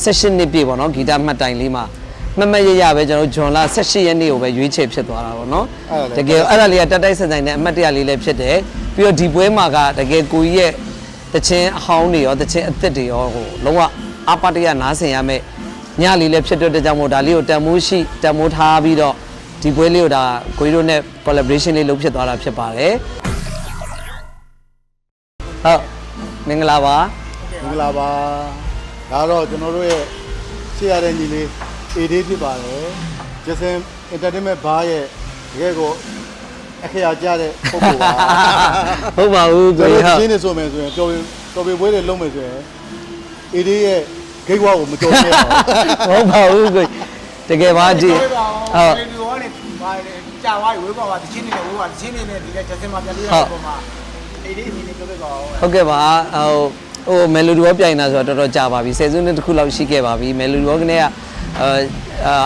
session နှစ်ပြည့်ပေါ့နော်ဂီတမှတ်တိုင်လေးမှာမမရရပဲကျွန်တော်ဂျွန်လာ18ရက်နေ့ကိုပဲရွေးချယ်ဖြစ်သွားတာပေါ့နော်တကယ်အဲ့ဒါလေးကတက်တိုက်ဆိုင်ဆိုင်နဲ့အမှတ်တရလေးလည်းဖြစ်တယ်ပြီးတော့ဒီပွဲမှာကတကယ်ကိုကြီးရဲ့တချင်းအဟောင်းတွေရောတချင်းအသစ်တွေရောဟိုလုံးဝအပါတရနားဆင်ရမယ်ညလေးလည်းဖြစ်တဲ့ကြောင့်မို့ဒါလေးကိုတန်မိုးရှိတန်မိုးထားပြီးတော့ဒီပွဲလေးကိုဒါကိုကြီးတို့နဲ့ collaboration လေးလုပ်ဖြစ်သွားတာဖြစ်ပါတယ်ဟုတ်မင်္ဂလာပါမင်္ဂလာပါဒါတော့ကျွန်တော်တို့ရဲ့ရှေ့ရတဲ့ညီလေးADဖြစ်ပါတယ်ဂျက်ဆင်အင်တာတိန်းမန့်ဘားရဲ့တကယ်ကိုအခရာကြတဲ့ပုံပေါ်ပါဟုတ်ပါဘူးကိုကြီးဟုတ်ဒီနေ့ဆိုမယ်ဆိုရင်တော်ပြီပွဲတွေလုံးမယ်ဆိုရင်ADရဲ့ဂိတ်ဝါကိုမတော်သေးဘူးဟုတ်ပါဘူးကိုတကယ်ပါကြည့်ဟုတ်ဒီကနေဘာကြာသွားပြီဝေးပါပါတချင်းနေနဲ့ဝေးပါတချင်းနေနဲ့ဒီကဂျက်ဆင်မှာပြန်လေးရတဲ့ပုံမှာADအနေနဲ့ပြောပြပါဦးဟုတ်ကဲ့ပါဟိုမယ်လိုဒီရောပြိုင်တာဆိုတော့တော်တော်ကြာပါပြီဆယ်စုနှစ်တစ်ခုလောက်ရှိခဲ့ပါပြီမယ်လိုဒီရောကနေက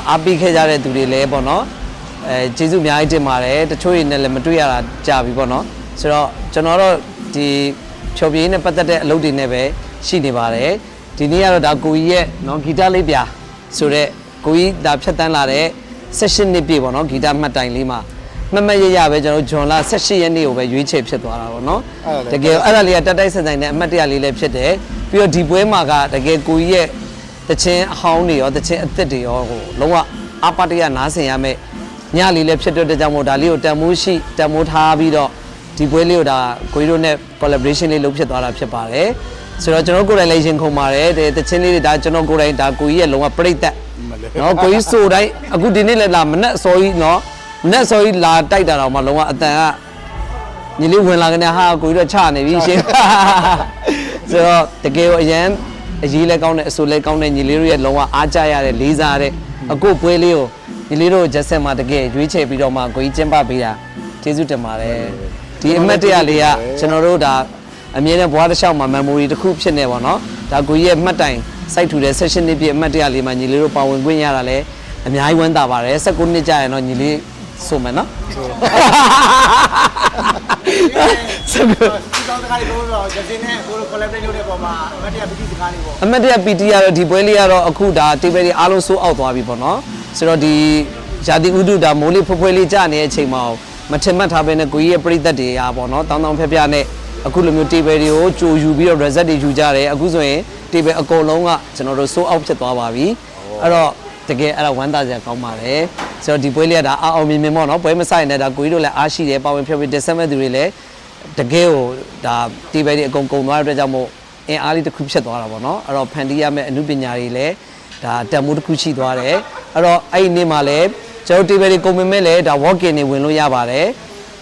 အားပေးခဲ့ကြတဲ့သူတွေလည်းပေါ့နော်ကျေးဇူးအများကြီးတင်ပါတယ်တချို့တွေနဲ့လည်းမတွေ့ရတာကြာပြီပေါ့နော်ဆိုတော့ကျွန်တော်တို့ဒီဖြော်ပြင်းနဲ့ပတ်သက်တဲ့အလုပ်တွေနဲ့ပဲရှိနေပါတယ်ဒီနေ့ကတော့ဒါကိုကြီးရဲ့နော်ဂီတလေးပြဆိုတော့ကိုကြီးဒါဖြတ်တန်းလာတဲ့ session နှစ်ပြည့်ပေါ့နော်ဂီတမှတ်တိုင်လေးမှာမမရရပဲကျွန်တော်ဂျွန်လာ18ရက်နေ့ကိုပဲရွေးချယ်ဖြစ်သွားတာပေါ့နော်တကယ်အဲ့ဒါလေးကတက်တိုက်ဆိုင်ဆိုင်နဲ့အမှတ်တရလေးလည်းဖြစ်တယ်ပြီးတော့ဒီပွဲမှာကတကယ်ကိုကြီးရဲ့တချင်းအဟောင်းတွေရောတချင်းအသစ်တွေရောဟိုလုံးဝအပါတရနားဆင်ရမယ်ညလေးလည်းဖြစ်တဲ့ကြောင့်မို့ဒါလေးကိုတန်မိုးရှိတန်မိုးထားပြီးတော့ဒီပွဲလေးကိုဒါကိုကြီးတို့နဲ့ collaboration လေးလုပ်ဖြစ်သွားတာဖြစ်ပါတယ်ဆိုတော့ကျွန်တော်ကိုယ်တိုင်လည်းရင်ခုန်ပါတယ်တချင်းလေးတွေဒါကျွန်တော်ကိုယ်တိုင်ဒါကိုကြီးရဲ့လုံးဝပြိသက်နော်ကိုကြီးဆိုတိုင်းအခုဒီနေ့လည်းလာမနဲ့အစောကြီးနော်မနဲ့အစောကြီးလာတိုက်တာတော့မှလုံးဝအတန်ကညီလေးဝင်လာကနေဟာကိုကြီးတော့ချနေပြီရှင်ဆိုတော့တကယ်ကိုအရန်အရေးလဲကောင်းတဲ့အဆိုလဲကောင်းတဲ့ညီလေးတို့ရဲ့လုံးဝအားကြရတဲ့လေးစားတဲ့အခုပွဲလေးကိုညီလေးတို့ဂျက်ဆင်မှာတကယ်ရွေးချယ်ပြီးတော့မှကိုကြီးကျင်းပပေးတာကျေးဇူးတင်ပါတယ်ဒီအမတ်တရလေးကကျွန်တော်တို့ဒါအမြဲတမ်းဘွားတစ်လျှောက်မှာ memory တစ်ခုဖြစ်နေပါတော့ဒါကိုကြီးရဲ့မှတ်တိုင်စိုက်ထူတဲ့ session လေးပြည့်အမတ်တရလေးမှာညီလေးတို့ပါဝင်ခွင့်ရတာလဲအများကြီးဝမ်းသာပါတယ်19နှစ်ကြာရင်တော့ညီလေးဆိုမယ်နော်ဒီကောင်းစကားလေးပြောတော့ဂျက်ဆင်နဲ့ကိုလို collaborate လုပ်တဲ့ပုံမှာအမတ်တရ PT စကားလေးပေါ့အမတ်တရ PT ကတော့ဒီပွဲလေးကတော့အခုဒါတေးပဲလေးအားလုံးစိုးအောက်သွားပြီပေါ့နော်ဆိုတော့ဒီရာသီဥတုဒါမိုးလေးဖွယ်လေးကြာနေတဲ့အချိန်မှာမထင်မှတ်ထားပဲနဲ့ကိုကြီးရဲ့ပြိသက်တွေရာပေါ့နော်တောင်းဖျက်ပြနဲ့အခုလိုမျိုးတေးပဲတွေကိုကြိုယူပြီးတော့ result တွေယူကြတယ်အခုဆိုရင်တေးပဲအကုန်လုံးကကျွန်တော်တို့စိုးအောက်ဖြစ်သွားပါပြီအဲ့တော့တကယ်အဲ့ဒါဝမ်းသာစရာကောင်းပါတယ်ဆိုတော့ဒီပွဲလေးကဒါအောင်မြင်ပေါ့နော်ပွဲမဆိုင်နဲ့ဒါကိုကြီးတို့လည်းအားရှိတယ်ပါဝင်ဖျက်ပြီးတင်ဆက်မဲ့သူတွေလည်းတကယ်ကိုဒါတေးပဲတွေအကုန်ကုန်သွားတဲ့အတွက်ကြောင့်မို့အင်အားလေးတစ်ခုဖြစ်သွားတာပေါ့နော်အဲ့တော့ဖန်တီးရမယ့်အမှုပညာတွေလည်းဒါတန်မိုးတစ်ခုရှိသွားတယ်အဲ့တော့အဲ့ဒီနေ့မှာလည်းကျွန်တော်တေးပဲတွေကုန်မဲ့လည်းဒါ walk-in တွေဝင်လို့ရပါတယ်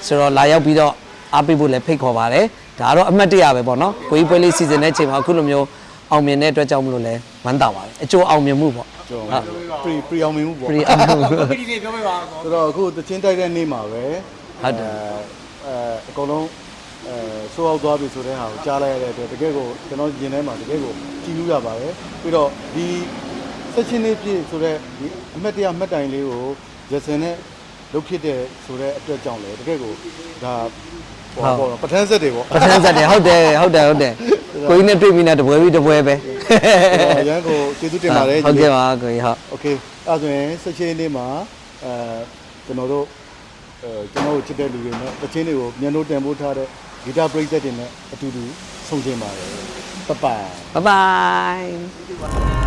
ဆိုတော့လာရောက်ပြီးတော့အားပေးဖို့လည်းဖိတ်ခေါ်ပါတယ်ဒါကတော့အမှတ်တရပဲပေါ့နော်ကိုကြီးပွဲလေးစီစဉ်တဲ့အချိန်မှာအခုလိုမျိုးအောင်မြင်တဲ့အတွက်ကြောင့်မလို့လဲဝမ်းသာပါတယ်အကျိုးအောင်မြင်မှုပေါ့ဟုတ်ပရီအောင်မြင်မှုပေါ့ပရီအောင်မြင်မှု PT လေးပြောပြပါဦးဆိုတော့အခုတချင်းတိုက်တဲ့နေ့မှာပဲဟုတ်တယ်အကုန်လုံးဆိုးအောင်သွားပြီဆိုတဲ့ဟာကိုကြားလိုက်ရတဲ့အတွက်တကယ်ကိုကျွန်တော်ရင်ထဲမှာတကယ်ကိုကြည်လူရပါတယ်ပြီးတော့ဒီဆက်ချင်းလေးပြည့်ဆိုတော့ဒီအမှတ်တရမှတ်တိုင်လေးကိုရစင်နဲ့လုပ်ဖြစ်တဲ့ဆိုတဲ့အတွက်ကြောင့်လေတကယ်ကိုဒါဟောပေါ့ပထန်းဆက်တွေပေါ့ပထန်းဆက်တွေဟုတ်တယ်ကိုကြီးနဲ့တွေ့ပြီးနေတပွဲပြီးတပွဲပဲရန်ကိုကျေးဇူးတင်ပါတယ်ဟုတ်ကဲ့ပါကိုကြီးဟုတ်โอเคအဲ့ဆိုရင်ဆက်ချင်းလေးမှာကျွန်တော်တို့ချစ်တဲ့လူတွေနဲ့တချင်းတွေကိုမြန်လို့တန်ဖိုးထားတဲ့ဂီတပရိသတ်တွေနဲ့အတူတူဆုံချင်းပါတယ်ဘိုင်ဘိုင်